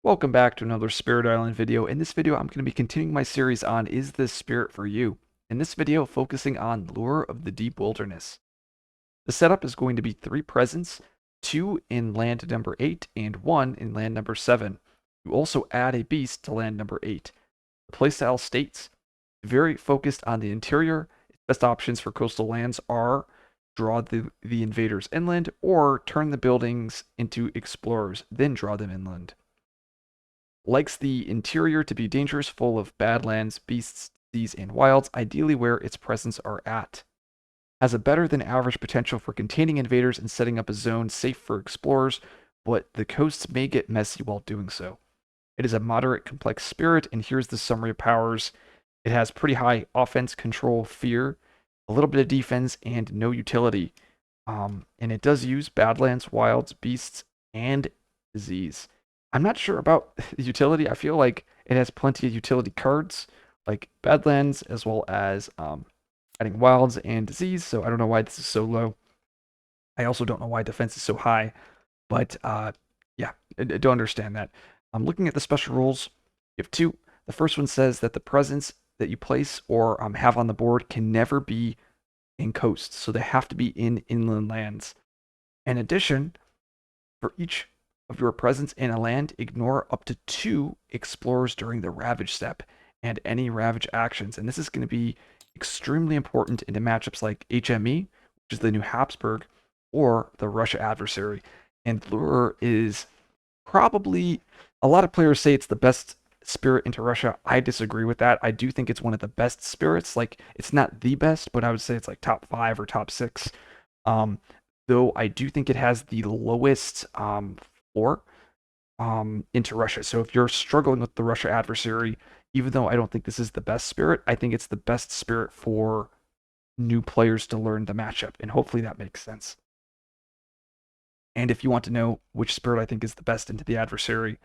Welcome back to another Spirit Island video. In this video, I'm going to be continuing my series on Is This Spirit for You? In this video, focusing on Lure of the Deep Wilderness. The setup is going to be 3 presents, 2 in land number 8 and 1 in land number 7. You also add a beast to land number 8. The playstyle states, very focused on the interior. Its best options for coastal lands are draw the invaders inland or turn the buildings into explorers, then draw them inland. Likes the interior to be dangerous, full of badlands, beasts, seas, and wilds, ideally where its presence are at. Has a better than average potential for containing invaders and setting up a zone safe for explorers, but the coasts may get messy while doing so. It is a moderate complex spirit, and here's the summary of powers. It has pretty high offense, control, fear, a little bit of defense, and no utility. And it does use badlands, wilds, beasts, and disease. I'm not sure about the utility. I feel like it has plenty of utility cards, like Badlands, as well as adding Wilds and Disease, so I don't know why this is so low. I also don't know why defense is so high, but yeah, I don't understand that. I'm looking at the special rules. You have 2. The first one says that the presence that you place or have on the board can never be in coasts, so they have to be in inland lands. In addition, for each of your presence in a land, ignore up to 2 explorers during the Ravage step and any Ravage actions. And this is going to be extremely important into matchups like HME, which is the New Habsburg, or the Russia adversary. And Lure is probably, a lot of players say it's the best spirit into Russia. I disagree with that. I do think it's one of the best spirits. Like, it's not the best, but I would say it's like top 5 or top 6. Though I do think it has the lowest floor into Russia. So if you're struggling with the Russia adversary, even though I don't think this is the best spirit, I think it's the best spirit for new players to learn the matchup, and hopefully that makes sense. And if you want to know which spirit I think is the best into the adversary,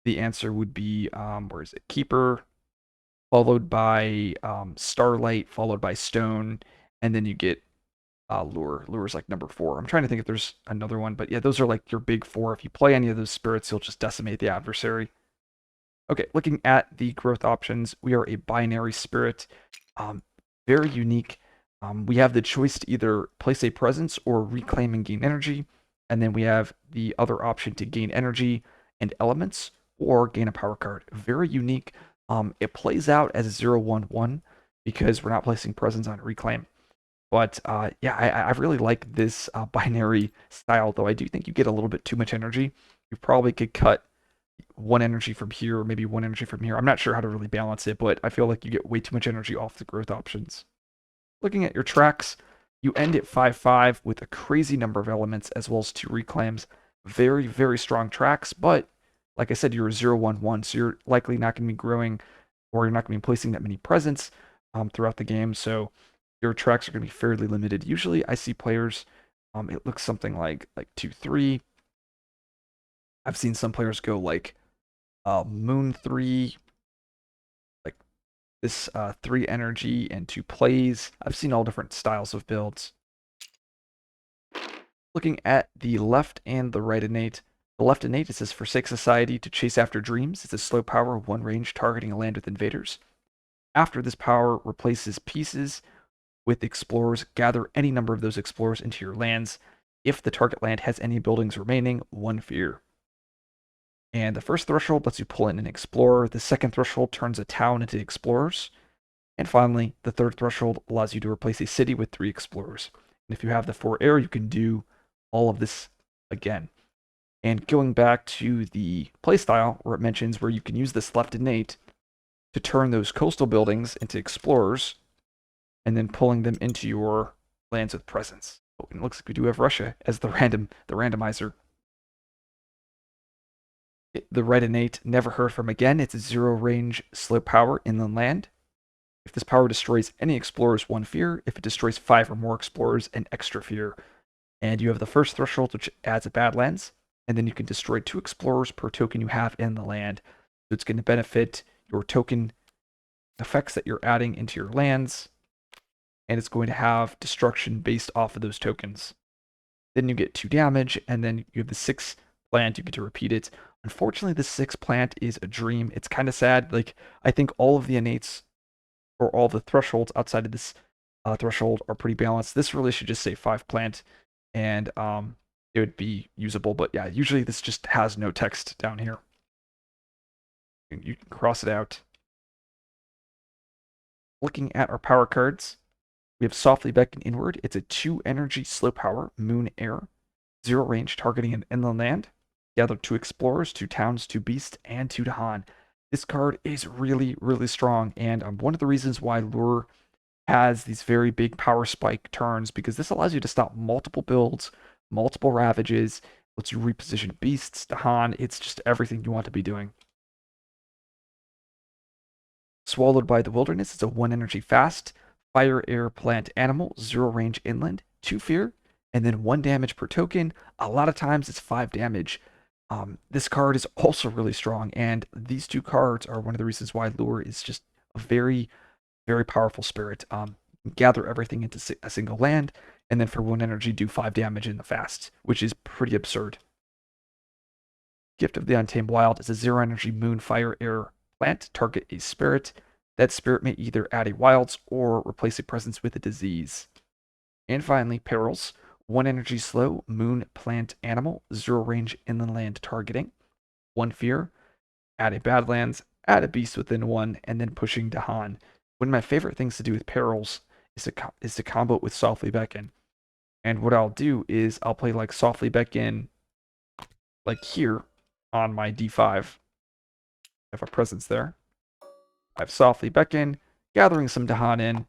the answer would be, where is it? Keeper, followed by Starlight, followed by Stone, and then you get Lure. Lure's like number 4. I'm trying to think if there's another one, but yeah, those are like your big 4. If you play any of those spirits, you'll just decimate the adversary. Okay, looking at the growth options, we are a binary spirit. Very unique. We have the choice to either place a presence or reclaim and gain energy. And then we have the other option to gain energy and elements or gain a power card. Very unique. It plays out as a 0-1-1 because we're not placing presence on reclaim. But yeah, I really like this binary style, though I do think you get a little bit too much energy. You probably could cut 1 energy from here, or maybe 1 energy from here. I'm not sure how to really balance it, but I feel like you get way too much energy off the growth options. Looking at your tracks, you end at 5-5 with a crazy number of elements as well as 2 reclaims. Very, very strong tracks, but like I said, you're a 0-1-1, so you're likely not going to be growing, or you're not going to be placing that many presents throughout the game, so your tracks are going to be fairly limited. Usually I see players, it looks something like 2-3. I've seen some players go like Moon 3, like this 3 energy and 2 plays. I've seen all different styles of builds. Looking at the left and the right innate. The left innate, it says forsake society to chase after dreams. It's a slow power, 1 range, targeting a land with invaders. After this power replaces pieces with explorers, gather any number of those explorers into your lands. If the target land has any buildings remaining, 1 fear. And the first threshold lets you pull in an explorer. The second threshold turns a town into explorers. And finally, the third threshold allows you to replace a city with 3 explorers. And if you have the 4 air, you can do all of this again. And going back to the playstyle, where it mentions where you can use this left innate to turn those coastal buildings into explorers, and then pulling them into your lands with presence. Oh, and it looks like we do have Russia as the randomizer. The red innate, never heard from again. It's a 0 range, slow power, inland land. If this power destroys any explorers, 1 fear. If it destroys 5 or more explorers, an extra fear. And you have the first threshold, which adds a badlands. And then you can destroy 2 explorers per token you have in the land. So it's going to benefit your token effects that you're adding into your lands. And it's going to have destruction based off of those tokens. Then you get 2 damage, and then you have the 6 plant, you get to repeat it. Unfortunately, the 6th plant is a dream. It's kind of sad. Like, I think all of the innates or all the thresholds outside of this threshold are pretty balanced. This really should just say 5 plant, and it would be usable. But yeah, usually this just has no text down here. You can cross it out. Looking at our power cards, we have Softly Beckon Inward. It's a 2 energy slow power, Moon Air, 0 range, targeting an inland land. Gather 2 explorers, 2 towns, 2 beasts, and 2 Dahan. This card is really, really strong, and one of the reasons why Lure has these very big power spike turns, because this allows you to stop multiple builds, multiple ravages, lets you reposition beasts, Dahan. It's just everything you want to be doing. Swallowed by the Wilderness is a 1 energy fast, fire, air, plant, animal, 0 range inland, 2 fear, and then 1 damage per token. A lot of times it's 5 damage. This card is also really strong, and these 2 cards are one of the reasons why Lure is just a very, very powerful spirit. Gather everything into a single land, and then for 1 energy, do 5 damage in the fast, which is pretty absurd. Gift of the Untamed Wild is a 0 energy moon, fire, air, plant. Target a spirit. That spirit may either add a wilds or replace a presence with a disease. And finally, Perils. 1 energy slow, moon, plant, animal, 0 range inland land targeting. 1 fear, add a Badlands, add a beast within 1, and then pushing Dahan. One of my favorite things to do with Perils is to combo it with Softly Beckon. And what I'll do is I'll play like Softly Beckon like here on my D5. I have a presence there. I have Softly Beckon, gathering some Dahan in,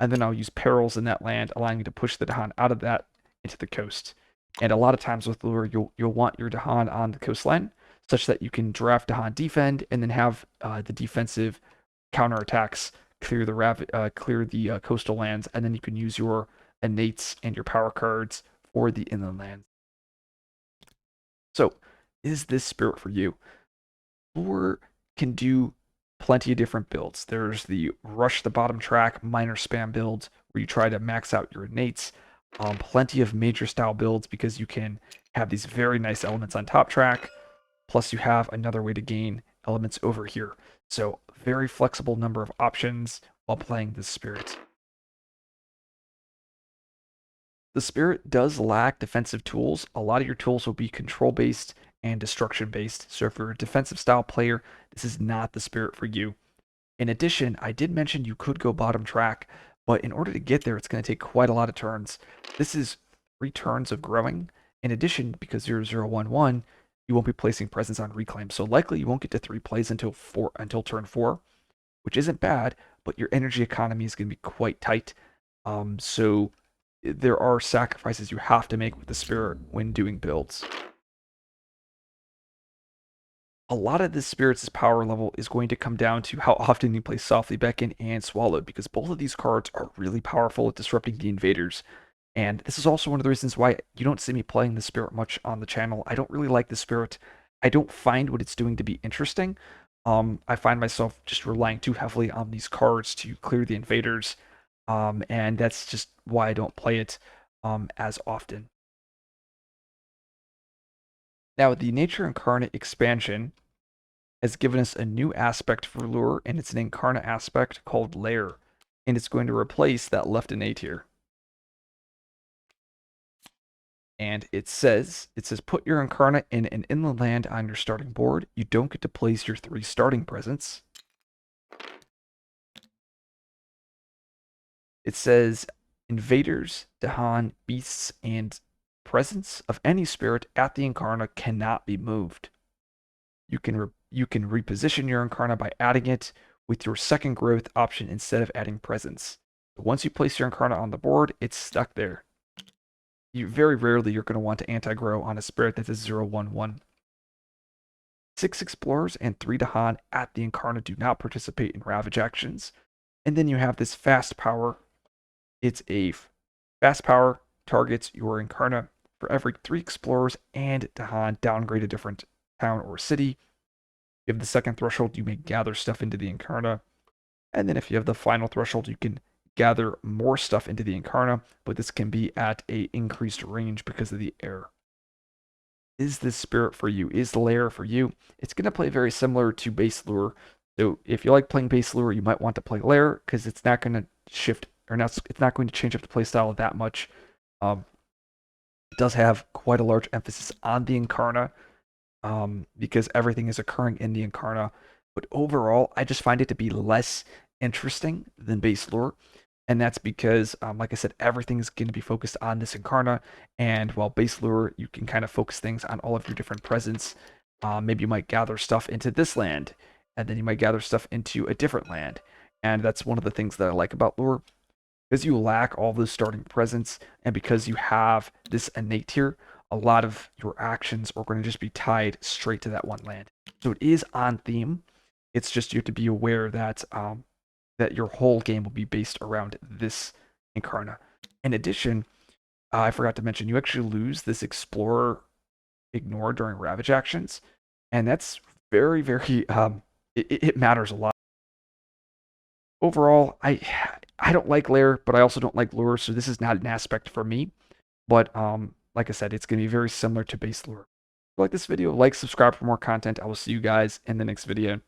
and then I'll use Perils in that land, allowing me to push the Dahan out of that into the coast. And a lot of times with Lure, you'll want your Dahan on the coastline, such that you can draft Dahan defend, and then have the defensive counterattacks clear the coastal lands, and then you can use your innates and your power cards for the inland lands. So, is this spirit for you? Lure can do plenty of different builds. There's the rush the bottom track minor spam build where you try to max out your innates. Plenty of major style builds because you can have these very nice elements on top track. Plus you have another way to gain elements over here. So very flexible number of options while playing this spirit. The spirit does lack defensive tools. A lot of your tools will be control based and destruction based. So if you're a defensive style player, this is not the spirit for you. In addition, I did mention you could go bottom track, but in order to get there, it's going to take quite a lot of turns. This is 3 turns of growing. In addition, because you're 0-1-1, you won't be placing presence on reclaim. So likely you won't get to 3 plays until turn 4, which isn't bad, but your energy economy is going to be quite tight. So there are sacrifices you have to make with the spirit when doing builds. A lot of this spirit's power level is going to come down to how often you play Softly Beckon and Swallowed, because both of these cards are really powerful at disrupting the invaders. And this is also one of the reasons why you don't see me playing the spirit much on the channel. I don't really like the spirit. I don't find what it's doing to be interesting. I find myself just relying too heavily on these cards to clear the invaders. And that's just why I don't play it as often. Now, the Nature Incarnate expansion has given us a new aspect for Lure, and it's an Incarnate aspect called Lair, and it's going to replace that left innate here. And it says, put your Incarnate in an inland land on your starting board. You don't get to place your 3 starting presents. It says, invaders, Dahan, beasts, and presence of any spirit at the Incarna cannot be moved. You can reposition your Incarna by adding it with your second growth option instead of adding presence. Once you place your Incarna on the board, it's stuck there. Very rarely you're going to want to anti-grow on a spirit that's a 0-1-1. 6 explorers and 3 Dahan at the Incarna do not participate in ravage actions. And then you have this fast power. It's a fast power, targets your Incarna for every 3 explorers and Dahan downgrade a different town or city. If you have the second threshold, you may gather stuff into the Incarna. And then if you have the final threshold, you can gather more stuff into the Incarna, but this can be at a increased range because of the air. is this spirit for you? Is the lair for you? It's going to play very similar to base lure. So if you like playing base lure, you might want to play lair because it's not going to shift or not. It's not going to change up the playstyle that much. It does have quite a large emphasis on the Incarna because everything is occurring in the Incarna. But overall, I just find it to be less interesting than base lore. And that's because, like I said, everything is going to be focused on this Incarna. And while base lure, you can kind of focus things on all of your different presents. Maybe you might gather stuff into this land, and then you might gather stuff into a different land. And that's one of the things that I like about lure. Because you lack all those starting presents, and because you have this innate here, a lot of your actions are going to just be tied straight to that one land. So it is on theme. It's just you have to be aware that that your whole game will be based around this Incarna. In addition, I forgot to mention, you actually lose this Explorer Ignore during Ravage actions, and that's very, very, it matters a lot. Overall, I don't like Lair, but I also don't like Lure, so this is not an aspect for me. But like I said, it's going to be very similar to base Lure. If you like this video, like, subscribe for more content. I will see you guys in the next video.